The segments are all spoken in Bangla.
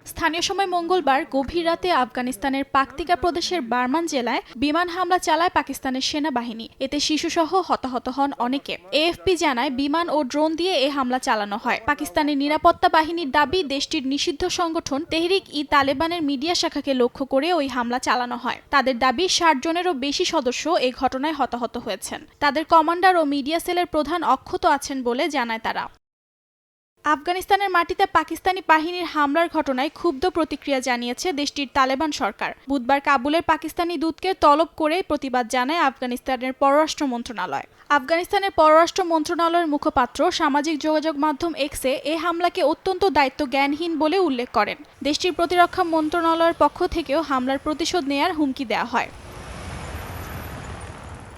স্থানীয় সময় মঙ্গলবার গভীর রাতে আফগানিস্তানের পাকতিকা প্রদেশের বারমান জেলায় বিমান হামলা চালায় পাকিস্তানের সেনাবাহিনী। এতে শিশুসহ হতাহত হন অনেকে। এএফপি জানায় বিমান ও ড্রোন দিয়ে এ হামলা চালানো হয়। পাকিস্তানের নিরাপত্তা বাহিনীর দাবি, দেশটির নিষিদ্ধ সংগঠন তেহরিক-ই-তালেবানের মিডিয়া শাখাকে লক্ষ্য করে ওই হামলা চালানো হয়। তাদের দাবি ৬০ জনেরও বেশি সদস্য এ ঘটনায় হতাহত হয়েছেন। তাদের কমান্ডার ও মিডিয়া সেলের প্রধান অক্ষত আছেন বলে জানায় তারা। আফগানিস্তানের মাটিতে পাকিস্তানি বাহিনীর হামলার ঘটনায় ক্ষুব্ধ প্রতিক্রিয়া জানিয়েছে দেশটির তালেবান সরকার। বুধবার কাবুলের পাকিস্তানি দূতকে তলব করে প্রতিবাদ জানায় আফগানিস্তানের পররাষ্ট্র মন্ত্রণালয়। আফগানিস্তানের পররাষ্ট্র মন্ত্রণালয়ের মুখপাত্র সামাজিক যোগাযোগ মাধ্যম এক্সে এ হামলাকে অত্যন্ত দায়িত্ব জ্ঞানহীন বলে উল্লেখ করেন। দেশটির প্রতিরক্ষা মন্ত্রণালয়ের পক্ষ থেকেও হামলার প্রতিশোধ নেয়ার হুমকি দেওয়া হয়।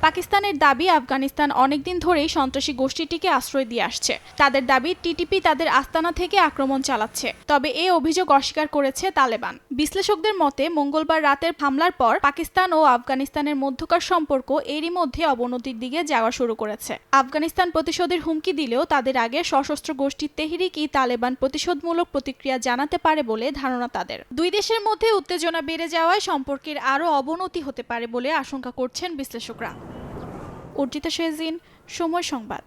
পাকিস্তানের দাবি, আফগানিস্তান অনেকদিন ধরেই সন্ত্রাসী গোষ্ঠীটিকে আশ্রয় দিয়ে আসছে। তাদের দাবি, টিটিপি তাদের আস্তানা থেকে আক্রমণ চালাচ্ছে। তবে এ অভিযোগ অস্বীকার করেছে তালেবান। বিশ্লেষকদের মতে, মঙ্গলবার রাতের হামলার পর পাকিস্তান ও আফগানিস্তানের মধ্যকার সম্পর্ক এরই মধ্যে অবনতির দিকে যাওয়া শুরু করেছে। আফগানিস্তান প্রতিশোধের হুমকি দিলেও তাদের আগে সশস্ত্র গোষ্ঠী তেহরিক-ই-তালেবান প্রতিশোধমূলক প্রতিক্রিয়া জানাতে পারে বলে ধারণা তাদের। দুই দেশের মধ্যে উত্তেজনা বেড়ে যাওয়ায় সম্পর্কের আরও অবনতি হতে পারে বলে আশঙ্কা করছেন বিশ্লেষকরা। অর্জিতা শেরজিন, সময় সংবাদ।